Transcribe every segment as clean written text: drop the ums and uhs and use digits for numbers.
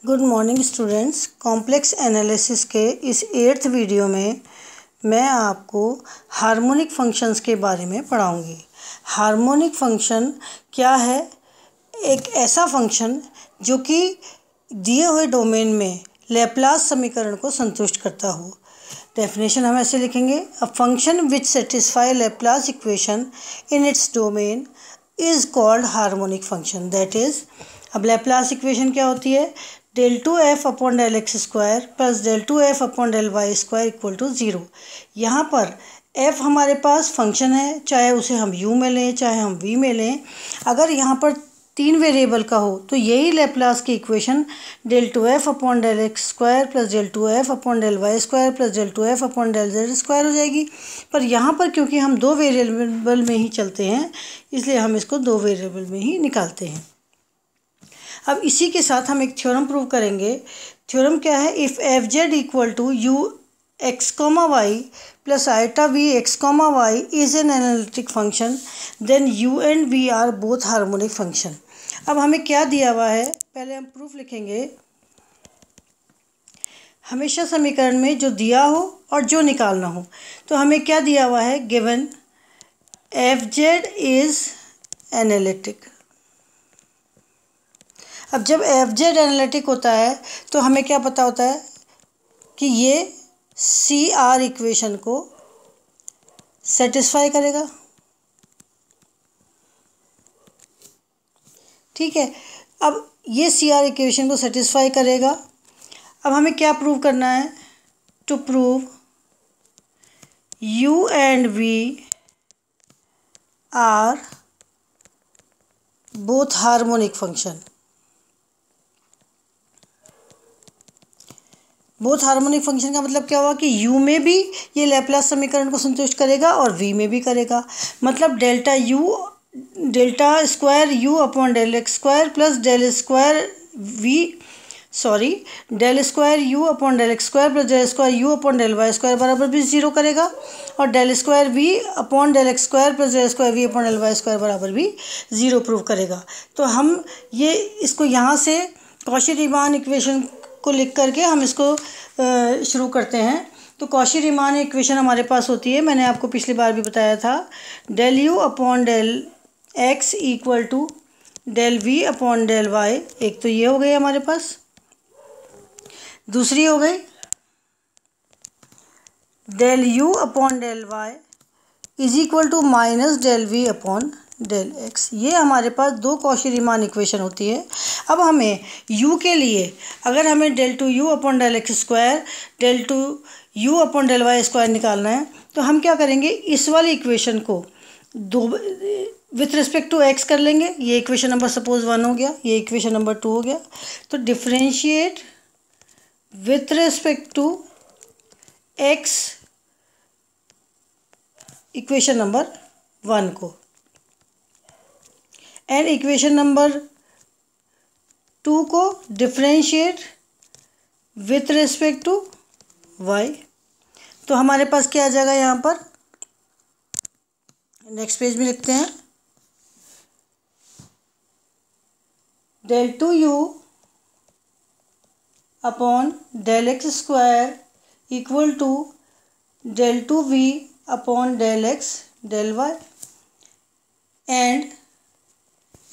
Good morning students. Complex analysis के इस 8th video में मैं आपको हार्मोनिक फंक्शंस के बारे में पढ़ाऊंगी। हार्मोनिक फंक्शन क्या है? एक ऐसा फंक्शन जो कि दिए हुए डोमेन में लैप्लास समीकरण को संतुष्ट करता हो। डेफिनेशन हम ऐसे लिखेंगे, a function which satisfy Laplace equation in its domain is called harmonic function. That is, अब लैप्लास इक्वेशन क्या होती है? del 2f upon del x square plus del 2f upon del y square equal to 0। यहाँ पर f हमारे पास function है, चाहे उसे हम u में लें चाहे हम v में लें। अगर यहाँ पर 3 वेरिएबल का हो तो यही लैप्लास की equation del 2f upon del x square plus del 2f upon del y square plus del 2f upon del z square हो जाएगी। पर यहाँ पर क्योंकि हम 2 वेरिएबल में ही चलते हैं, इसलिए हम इसको 2 वेरिएबल में ही निकालते हैं। अब इसी के साथ हम एक थ्योरम प्रूव करेंगे। थ्योरम क्या है? If f z equal to u x comma y plus iota v x comma y is an analytic function then u and v are both harmonic function. अब हमें क्या दिया हुआ है, पहले हम प्रूफ लिखेंगे। हमेशा समीकरण में जो दिया हो और जो निकालना हो, तो हमें क्या दिया हुआ है? Given F Z is analytic. अब जब एफ जेड एनालिटिक होता है तो हमें क्या पता होता है कि ये सी आर इक्वेशन को सेटिस्फाई करेगा। ठीक है, अब ये सी आर इक्वेशन को सेटिस्फाई करेगा। अब हमें क्या प्रूव करना है? To prove u and v are both harmonic function. Both harmonic function का मतलब क्या हुआ कि u में भी ये लैप्लास समीकरण को संतुष्ट करेगा और v में भी करेगा। मतलब delta square u upon del x square plus del square u upon del x square plus del square u upon del y square बराबर भी 0 करेगा, और del square v upon del x square plus del square v upon del y square बराबर भी 0 prove करेगा। तो हम ये इसको यहाँ से कॉशी-रीमान इक्वेशन को लिख करके हम इसको शुरू करते हैं। तो कॉशी-रीमान इक्वेशन हमारे पास होती है, मैंने आपको पिछली बार भी बताया था, del u upon del x equal to del v upon del y. एक तो ये हो गई हमारे पास, दूसरी हो गई del u upon del y is equal to minus del v upon del x. ये हमारे पास 2 कॉशी-रीमान इक्वेशन होती है। अब हमें u के लिए अगर हमें del two u upon del x square del two u upon del y square निकालना है, तो हम क्या करेंगे? इस वाली इक्वेशन को विथ रिस्पेक्ट टू x कर लेंगे। ये इक्वेशन नंबर सपोज 1 हो गया, ये इक्वेशन नंबर 2 हो गया। तो differentiate with respect to x equation number 1 को, एंड इक्वेशन नंबर 2 को differentiate with respect to y। तो हमारे पास क्या आ जाएगा? यहाँ पर नेक्स्ट पेज में लिखते हैं, del two u upon del x square equal to del two v upon del x del y, and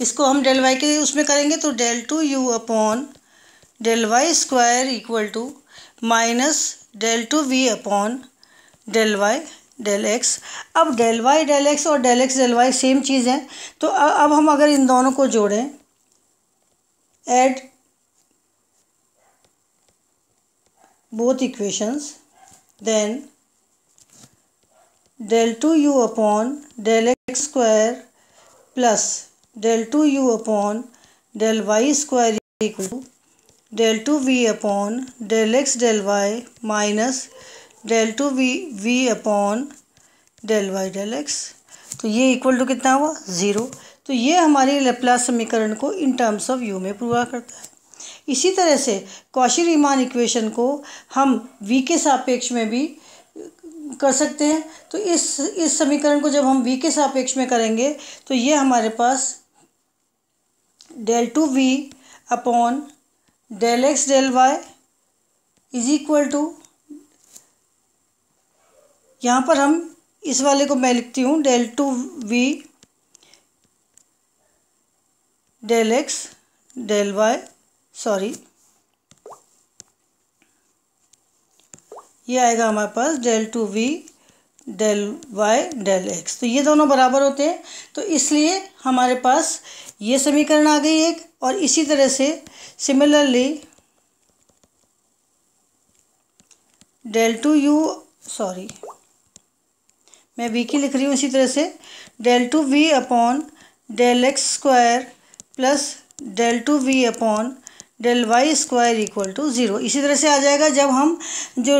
इसको हम डेल वाई के उसमें करेंगे तो del two u upon del y square equal to minus del two v upon del y del x. अब del y del x और del x del y same चीज़ है, तो अब हम अगर इन दोनों को जोड़ें, add both equations, then del two u upon del x square plus del two u upon del y square equal to del two v upon del x del y minus del two v upon del y del x. तो ये equal to कितना हुआ? 0। तो ये हमारी Laplace समीकरण को in terms of u में पूरा करता है। इसी तरह से कॉशी-रीमान इक्वेशन को हम v के सापेक्ष में भी कर सकते हैं। तो इस समीकरण को जब हम v के सापेक्ष में करेंगे तो ये हमारे पास del two v upon del x del y is equal to, यहाँ पर हम इस वाले को मैं लिखती हूँ del two v del x del y, sorry ये आएगा हमारे पास del two v del y del x. तो ये दोनों बराबर होते हैं, तो इसलिए हमारे पास ये समीकरण आ गई एक। और इसी तरह से similarly del two u, sorry मैं वी की लिख रही हूँ, इसी तरह से del two v upon del x square plus del two v upon del y square equal to zero. इसी तरह से आ जाएगा जब हम जो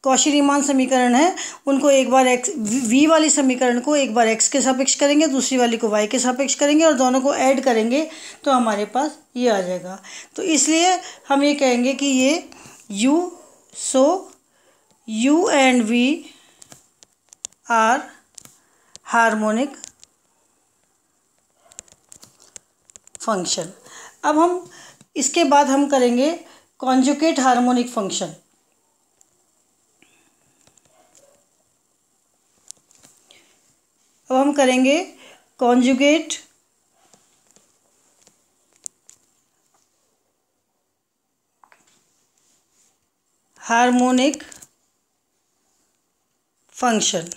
कौशी रीमान समीकरण है उनको एक बार एक्स वी वाली समीकरण को एक बार एक्स के सापेक्ष करेंगे, दूसरी वाली को वाई के सापेक्ष करेंगे और दोनों को ऐड करेंगे तो हमारे पास ये आ जाएगा। तो इसलिए हम ये कहेंगे कि ये u, so u and v are harmonic function. अब हम इसके बाद हम करेंगे कॉन्जुगेट हार्मोनिक फंक्शन। अब हम करेंगे कॉन्जुगेट हार्मोनिक फंक्शन।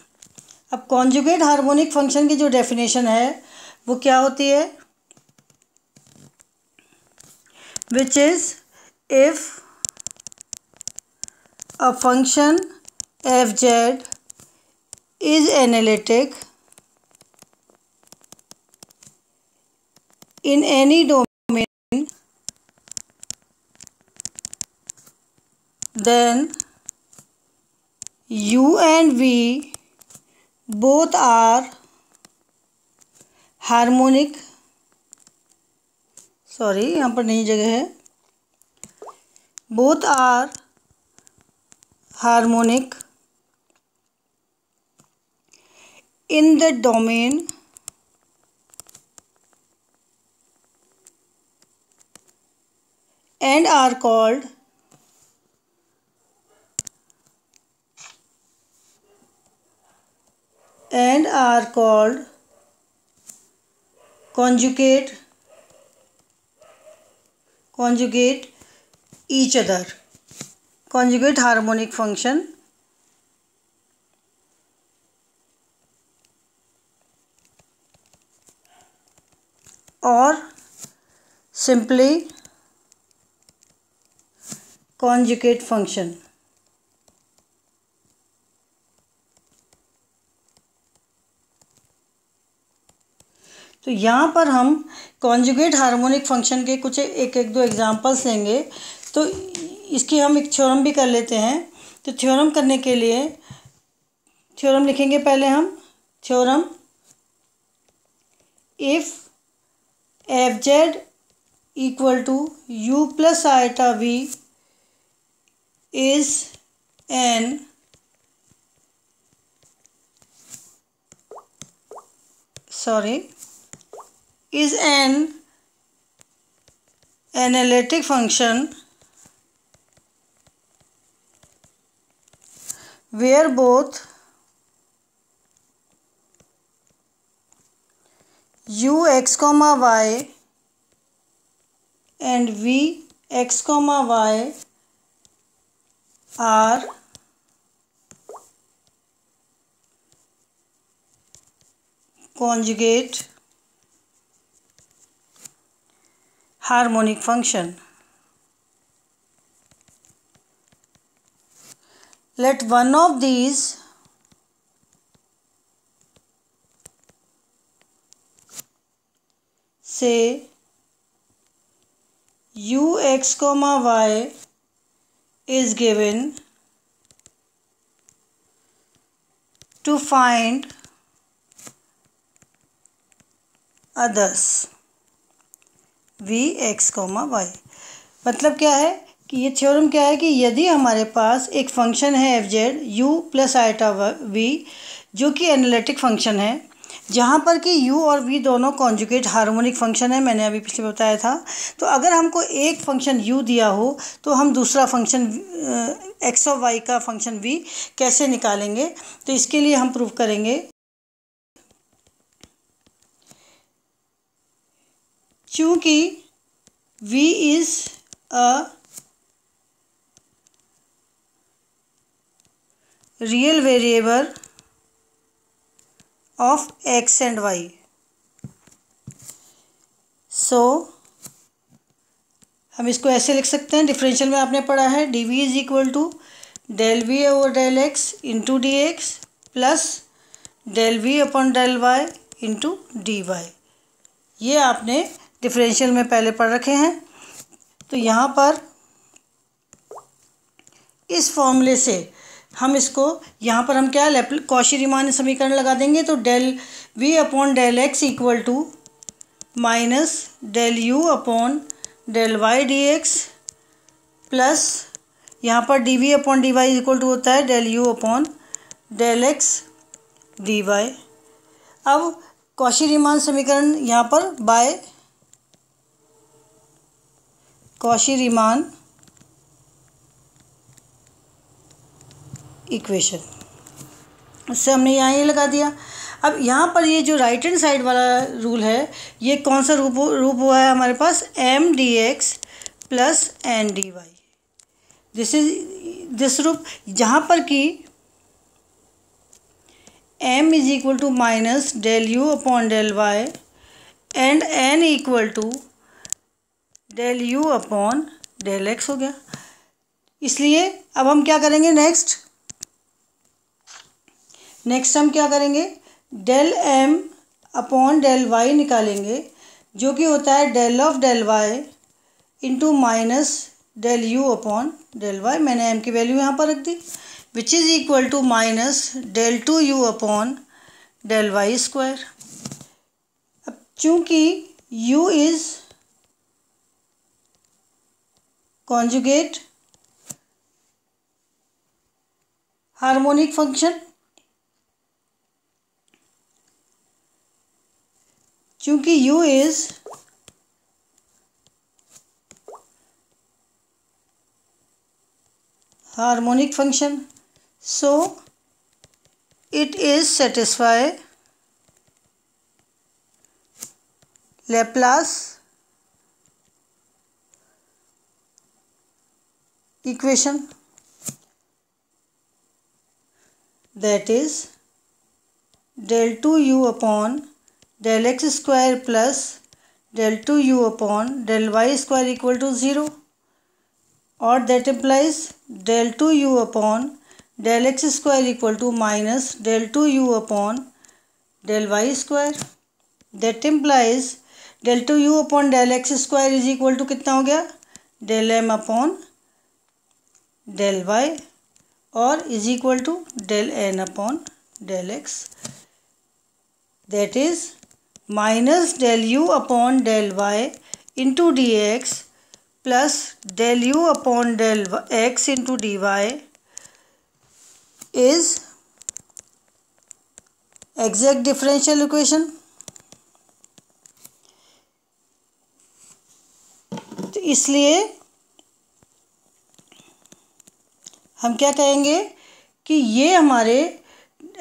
अब कॉन्जुगेट हार्मोनिक फंक्शन की जो डेफिनेशन है वो क्या होती है, which is if a function fz is analytic in any domain, then u and v both are harmonic, sorry यहाँ पर नई जगह है, both are harmonic in the domain and are called conjugate each other, conjugate harmonic function। और simply conjugate function। तो यहाँ पर हम कॉन्जुगेट हार्मोनिक फंक्शन के कुछ एक दो एग्जांपल्स लेंगे। तो इसकी हम एक थ्योरम भी कर लेते हैं। तो थ्योरम करने के लिए थ्योरम लिखेंगे पहले हम। Theorem, if f z equal to u plus iota v is an is an analytic function where both u x comma y and v x comma y are conjugate harmonic function. Let one of these say u x comma y is given to find others v x comma y। मतलब क्या है कि ये theorem क्या है कि यदि हमारे पास एक फंक्शन है f z u plus iota v जो कि एनालिटिक फंक्शन है, जहाँ पर कि u और v दोनों कॉन्जुगेट हार्मोनिक फंक्शन है, मैंने अभी पिछले बताया था। तो अगर हमको एक फंक्शन u दिया हो तो हम दूसरा फंक्शन x और y का फंक्शन v कैसे निकालेंगे, तो इसके लिए हम प्रूव करेंगे। चूँकि v is a real variable of x and y, सो हम इसको ऐसे लिख सकते हैं। डिफरेंशियल में आपने पढ़ा है dv is equal to del v over del x into d x plus del v upon del y into d y. ये आपने डिफरेंशियल में पहले पढ़ रखे हैं। तो यहाँ पर इस फॉर्मूले से हम इसको यहाँ पर हम क्या कॉची रीमान समीकरण लगा देंगे। तो del v upon del x equal to minus del u upon del y d x plus यहाँ पर d v upon d y equal to होता है del u upon del x d y. अब Cauchy Riemann समीकरण यहाँ पर bye Cauchy Riemann equation, उससे हमने यहाँ ये लगा दिया। अब यहाँ पर ये जो राइट हैंड साइड वाला रूल है, ये कौन सा रूप हुआ है हमारे पास, m d x plus n d y. This रूप, जहाँ पर कि m is equal to minus del u upon del y and n equal to del u upon del x हो गया। इसलिए अब हम क्या करेंगे, नेक्स्ट हम क्या करेंगे, del m upon del y निकालेंगे, जो कि होता है del of del y into minus del u upon del y. मैंने m की वैल्यू यहाँ पर रख दी, which is equal to minus del two u upon del y square. अब चूँकि u is conjugate harmonic function, चूँकि u is harmonic function, so it is satisfy Laplace equation, that is del 2u upon del x square plus del 2u upon del y square equal to 0, or that implies del 2u upon del x square equal to minus del 2u upon del y square। That implies del 2u upon del x square is equal to कितना हो गया, del m upon del y, और is equal to del n upon del x, that is minus del u upon del y into dx plus del u upon del x into dy is exact differential equation। तो इसलिए हम क्या कहेंगे कि ये हमारे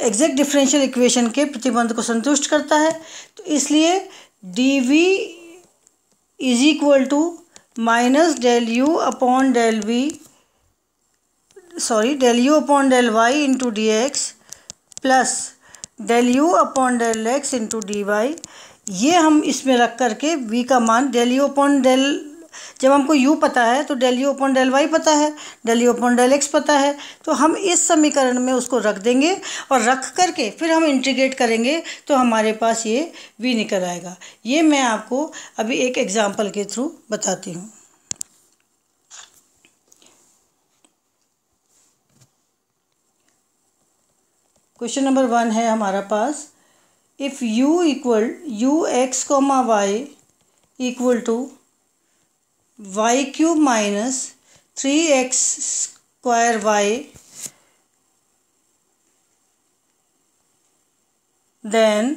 exact differential equation के प्रतिबंध को संतुष्ट करता है। तो इसलिए dv is equal to minus del u upon del u upon del y into d x plus del u upon del x into d y. ये हम इसमें रख करके v का मान डेल यू अपॉन डेल, जब हमको u पता है तो del u upon del y पता है, del u upon del x पता है, तो हम इस समीकरण में उसको रख देंगे और रख करके फिर हम इंटीग्रेट करेंगे तो हमारे पास ये v निकल आएगा। ये मैं आपको अभी एक एग्जांपल के थ्रू बताती हूँ। क्वेश्चन नंबर 1 है हमारा पास, if u x, y equal to y cube minus 3x square y, then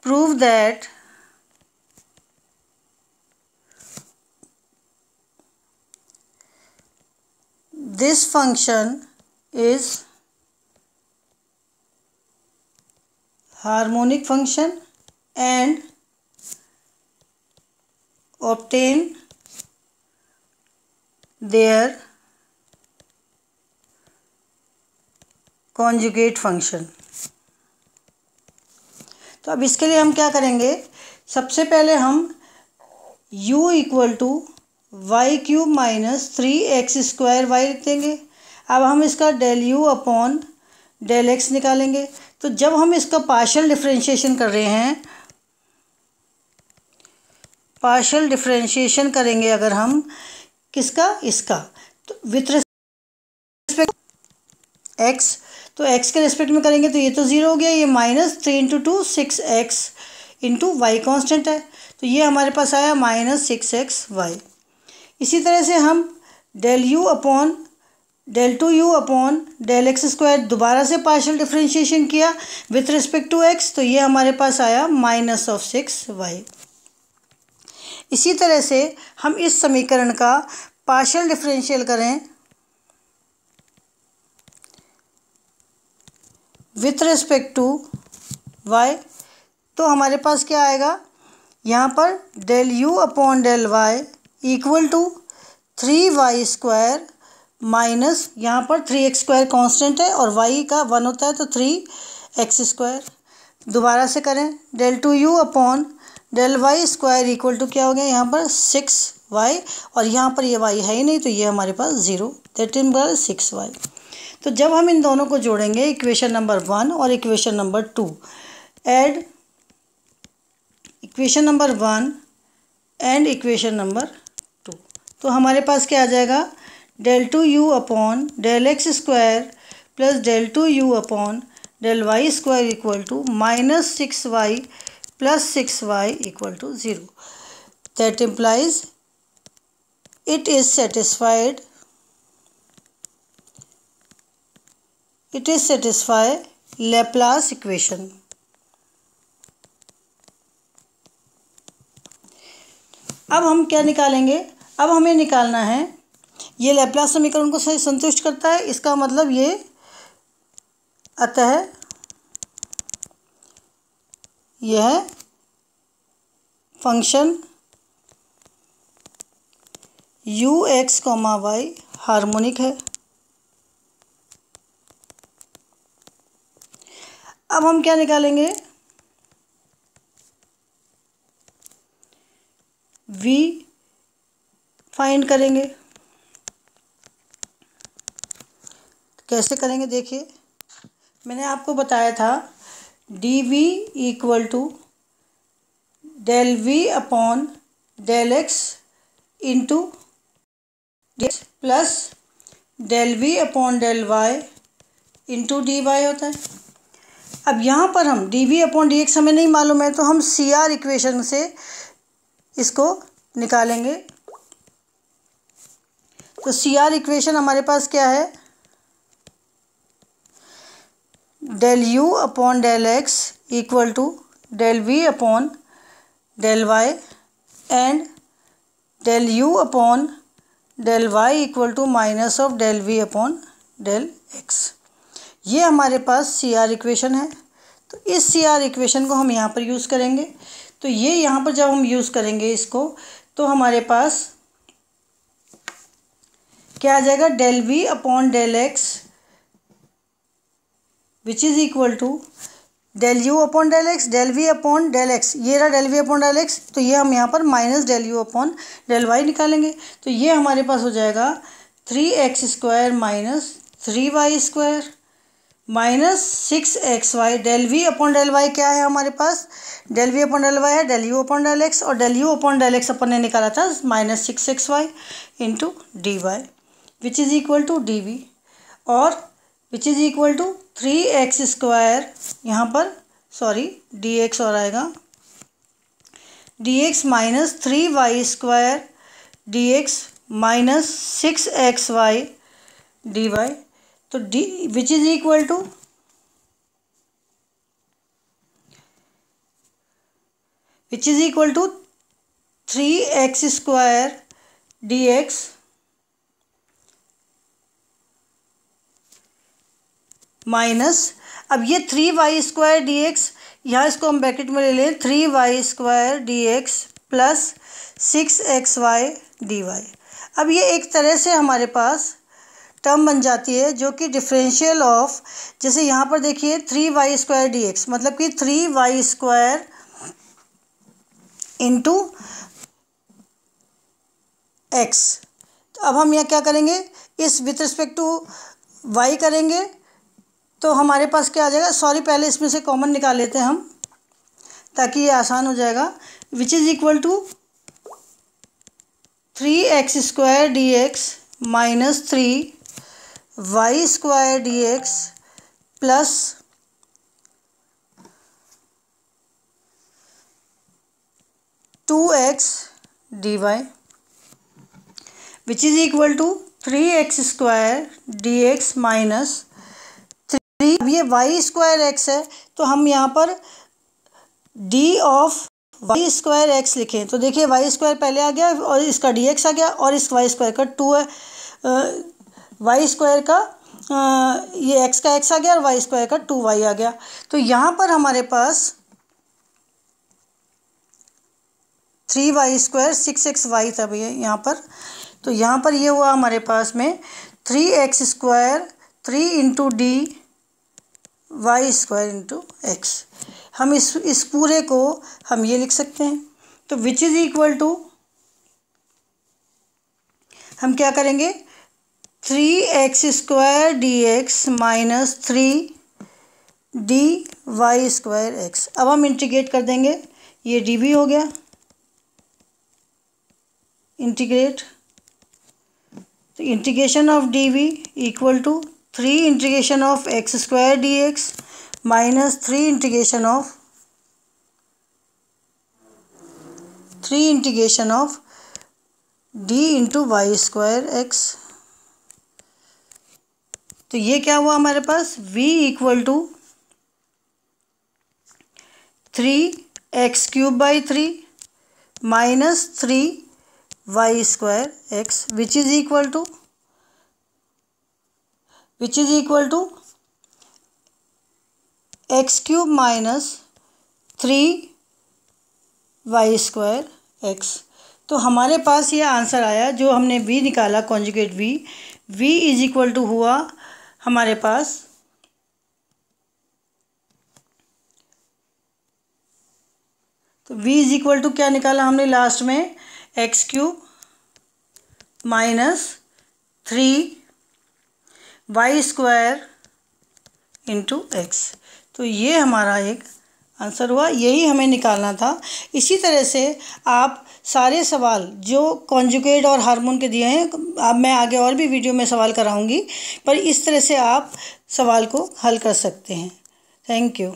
prove that this function is harmonic function and obtain their conjugate function। तो अब इसके लिए हम क्या करेंगे, सबसे पहले हम u equal to y cube minus 3x square y लिख देंगे। अब हम इसका del u upon del x निकालेंगे। तो जब हम इसका पार्शियल डिफरेंशिएशन कर रहे हैं, पार्शियल डिफरेंशिएशन करेंगे अगर हम किसका, इसका, तो विथ रिस्पेक्ट x, तो x के रिस्पेक्ट में करेंगे तो ये तो ज़ीरो हो गया, ये minus 3 into 2 6x into y constant है, तो ये हमारे पास आया माइनस 6xy। इसी तरह से हम del u upon del 2u upon del x square दोबारा से पार्शियल डिफरेंशिएशन किया विथ रिस्पेक्ट टू x, तो ये हमारे पास आया माइनस ऑफ 6y। इसी तरह से हम इस समीकरण का पार्शियल डिफरेंशियल करें विथ रिस्पेक्ट टू y, तो हमारे पास क्या आएगा, यहाँ पर del u upon del y equal to 3y square minus, यहाँ पर 3x स्क्वायर कॉन्स्टेंट है और y का 1 होता है तो 3x स्क्वायर। दोबारा से करें, del 2u upon del y square equal to क्या हो गया, यहाँ पर 6y और यहाँ पर ये y है ही नहीं तो ये हमारे पास 0, दैट इज 6y। तो जब हम इन दोनों को जोड़ेंगे, इक्वेशन नंबर 1 और equation number 2, add equation number 1 and equation number 2, तो हमारे पास क्या आ जाएगा, del 2u upon del x square plus del 2u upon del y square equal to minus 6y plus 6y equal to 0। That implies it is satisfied, it is satisfy Laplace equation। अब हम क्या निकालेंगे, अब हमें निकालना है ये Laplace समीकरण को सही संतुष्ट करता है, इसका मतलब ये अतः यह फंक्शन u(x, y) हार्मोनिक है। अब हम क्या निकालेंगे, v फाइंड करेंगे। कैसे करेंगे देखिए, मैंने आपको बताया था dv equal to del v upon del x into plus del v upon del y into dy होता है। अब यहाँ पर हम dv अपॉन dx हमें नहीं मालूम है तो हम CR इक्वेशन से इसको निकालेंगे। तो CR इक्वेशन हमारे पास क्या है, del u upon del x equal to del v upon del y and del u upon del y equal to minus of del v upon del x। ये हमारे पास CR इक्वेशन है। तो इस CR equation को हम यहाँ पर use करेंगे। तो ये यहाँ पर जब हम यूज़ करेंगे इसको, तो हमारे पास क्या आ जाएगा, del v upon del x which is equal to del u upon del x, del v upon del x, ये रहा del v upon del x, तो ये हम यहाँ पर minus del u upon del y निकालेंगे। तो ये हमारे पास हो जाएगा 3x square minus 3y square minus 6xy। Del v upon del y क्या है हमारे पास, del v upon del y है del u upon del x, और del u upon del x अपन ने निकाला था minus 6xy into d y which is equal to d v, और which is equal to 3x square, यहाँ पर sorry dx और आएगा dx minus 3y square dx minus 6xy dy, तो d which is equal to which is equal to 3x² dx minus, अब ये 3y² dx, यहाँ इसको हम ब्रैकेट में ले लें, 3y² dx plus 6xy dy। अब ये एक तरह से हमारे पास टर्म बन जाती है जो कि डिफरेंशियल ऑफ, जैसे यहाँ पर देखिए 3y² dx मतलब कि 3y² इंटू x। तो अब हम यहाँ क्या करेंगे, इस विथ रिस्पेक्ट टू y करेंगे तो हमारे पास क्या आ जाएगा, सॉरी पहले इसमें से कॉमन निकाल लेते हैं हम ताकि ये आसान हो जाएगा। Which is equal to 3x² dx minus 3y² dx plus 2x dy which is equal to 3x² dx minus 3। अब ये y² x है तो हम यहाँ पर d ऑफ y² x लिखें तो देखिए y² पहले आ गया और इसका dx आ गया और इस y² का 2 है, y² का ये x का x आ गया और y² का 2y आ गया। तो यहाँ पर हमारे पास 3y² 6xy था भैया यहाँ पर, तो यहाँ पर ये हुआ हमारे पास में 3x² 3 into D y² into x। हम इस पूरे को हम ये लिख सकते हैं। तो विच इज़ इक्वल टू, हम क्या करेंगे, 3x² dx minus 3dy² x। अब हम इंटीग्रेट कर देंगे, ये dv हो गया, इंटीग्रेट, तो integration of dv equal to 3 integration of x² dx minus 3 integration of d into y² x। तो ये क्या हुआ हमारे पास, v equal to 3x³ / 3 minus 3y² x which is equal to x³ minus 3y² x। तो हमारे पास ये answer आया जो हमने v निकाला, conjugate v is equal to हुआ हमारे पास तो v इज इक्वल टू क्या निकाला हमने लास्ट में, x³ minus 3y² into x। तो ये हमारा एक आंसर हुआ, यही हमें निकालना था। इसी तरह से आप सारे सवाल जो कॉन्जुगेट और हार्मोन के दिए हैं, अब मैं आगे और भी वीडियो में सवाल कराऊंगी, पर इस तरह से आप सवाल को हल कर सकते हैं। Thank you.